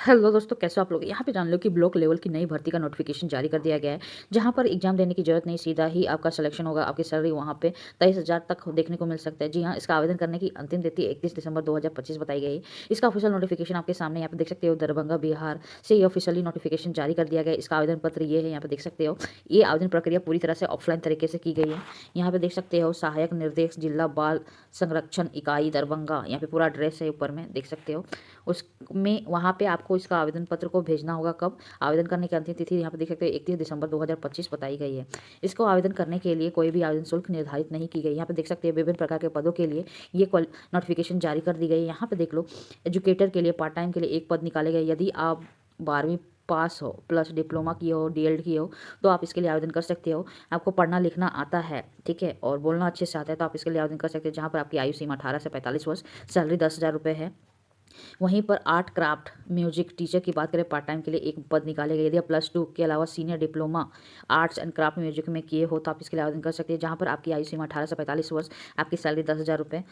Hello दोस्तों, कैसे हो आप लोग। यहाँ पे जान लो कि ब्लॉक लेवल की नई भर्ती का नोटिफिकेशन जारी कर दिया गया है, जहाँ पर एग्जाम देने की जरूरत नहीं, सीधा ही आपका सिलेक्शन होगा। आपकी सैलरी वहाँ पे 23,000 तक देखने को मिल सकता है। जी हाँ, इसका आवेदन करने की अंतिम तिथि 31 दिसंबर 2025 बताई गई है। इसका ऑफिशियल नोटिफिकेशन आपके सामने यहाँ पे देख सकते हो। दरभंगा बिहार से ये ऑफिशियली नोटिफिकेशन जारी कर दिया गया है। इसका आवेदन पत्र ये है, यहाँ पे देख सकते हो। ये आवेदन प्रक्रिया पूरी तरह से ऑफलाइन तरीके से की गई है। यहाँ पे देख सकते हो, सहायक निर्देशक जिला बाल संरक्षण इकाई दरभंगा, यहाँ पे पूरा एड्रेस है, ऊपर में देख सकते हो। उसमें वहाँ पे आपको इसका आवेदन पत्र को भेजना होगा। कब आवेदन करने की अंतिम तिथि यहाँ पे देख सकते हो 31 दिसंबर 2025 बताई गई है। इसको आवेदन करने के लिए कोई भी आवेदन शुल्क निर्धारित नहीं की गई। यहाँ पे देख सकते हैं विभिन्न प्रकार के पदों के लिए ये नोटिफिकेशन जारी कर दी गई है। यहाँ पे देख लो, एजुकेटर के लिए पार्ट टाइम के लिए एक पद निकाले गए। यदि आप 12वीं पास हो प्लस डिप्लोमा की हो, डीएलएड की हो, तो आप इसके लिए आवेदन कर सकते हो। आपको पढ़ना लिखना आता है, ठीक है, और बोलना अच्छे से आता है, तो आप इसके लिए आवेदन कर सकते हो। जहाँ पर आपकी आयु सीमा 18 से 45 वर्ष, सैलरी 10,000 रुपये है। वहीं पर आर्ट क्राफ्ट म्यूजिक टीचर की बात करें, पार्ट टाइम के लिए एक पद निकाले गए। यदि आप +2 के अलावा senior diploma arts and craft music में किए हो, तो आप इसके लिए आवेदन कर सकते हैं। जहाँ पर आपकी आयु सीमा 18 से 45 वर्ष, आपकी सैलरी 10,000 रुपये।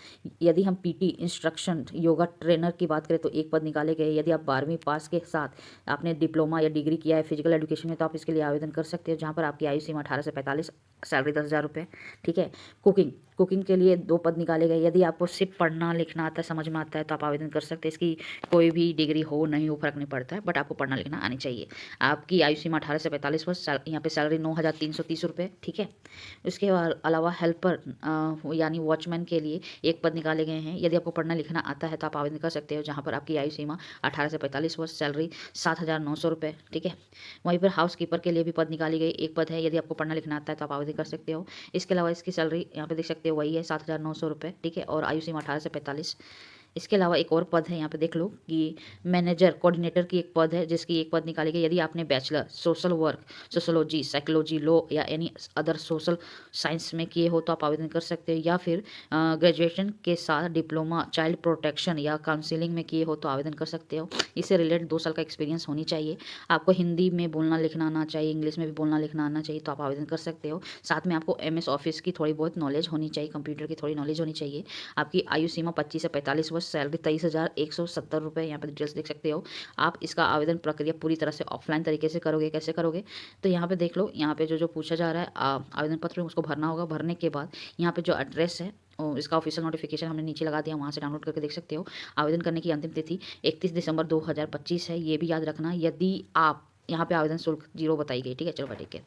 यदि हम पीटी इंस्ट्रक्शन योगा ट्रेनर की बात करें, तो एक पद निकाले गए। यदि आप 12वीं पास के साथ आपने डिप्लोमा या डिग्री किया है फिजिकल एजुकेशन में, तो आप इसके लिए आवेदन कर सकते हो। जहाँ पर आपकी आयु सीमा 18 से 45, सैलरी 10,000 रुपये, ठीक है। कुकिंग के लिए 2 पद निकाले गए। यदि आपको सिर्फ पढ़ना लिखना आता है, समझ में आता है, तो आप आवेदन कर सकते हैं। इसकी कोई भी डिग्री हो नहीं हो फर्क नहीं पड़ता है, बट आपको पढ़ना लिखना आनी चाहिए। आपकी आयु सीमा 18 से 45 वर्ष, यहाँ पे सैलरी 9,330 रुपये, ठीक है। उसके अलावा हेल्पर यानी वॉचमैन के लिए एक पद निकाले गए हैं। यदि आपको पढ़ना लिखना आता है, तो आप आवेदन कर सकते हो। जहाँ पर आपकी आयु सीमा 18 से 45 वर्ष, सैलरी 7,900 रुपये, ठीक है। वहीं पर हाउस कीपर के लिए भी पद निकाली गई, एक पद है। यदि आपको पढ़ना लिखना आता है, तो आप आवेदन कर सकते हो। इसके अलावा इसकी सैलरी यहाँ पे देख सकते हो, वही है 7,900 रुपये, ठीक है, और आयु सीमा 18 से 45। इसके अलावा एक और पद है, यहाँ पे देख लो कि मैनेजर कोऑर्डिनेटर की एक पद है, जिसकी एक पद निकाली गई। यदि आपने bachelor social work, sociology, psychology, law या एनी अदर सोशल साइंस में किए हो, तो आप आवेदन कर सकते हो। या फिर ग्रेजुएशन के साथ डिप्लोमा चाइल्ड प्रोटेक्शन या काउंसिलिंग में किए हो, तो आवेदन कर सकते हो। इससे रिलेटेड 2 साल का एक्सपीरियंस होनी चाहिए। आपको हिंदी में बोलना लिखना आना चाहिए, इंग्लिश में भी बोलना लिखना आना चाहिए, तो आप आवेदन कर सकते हो। साथ में आपको MS ऑफिस की थोड़ी बहुत नॉलेज होनी चाहिए, कंप्यूटर की थोड़ी नॉलेज होनी चाहिए। आपकी आयु सीमा 25 से 45 वर्ष, सैलरी 23,170 रुपये, यहाँ पर डिटेल्स देख सकते हो। आप इसका आवेदन प्रक्रिया पूरी तरह से ऑफलाइन तरीके से करोगे। कैसे करोगे, तो यहाँ पे देख लो, यहाँ पे जो पूछा जा रहा है आवेदन पत्र में, उसको भरना होगा। भरने के बाद यहाँ पे जो एड्रेस है, और इसका ऑफिशियल नोटिफिकेशन हमने नीचे लगा दिया, वहाँ से डाउनलोड करके देख सकते हो। आवेदन करने की अंतिम तिथि 31 दिसंबर 2025 है, ये भी याद रखना। यदि आप यहाँ पे आवेदन शुल्क 0 बताई गई, ठीक है। चलो ठीक है।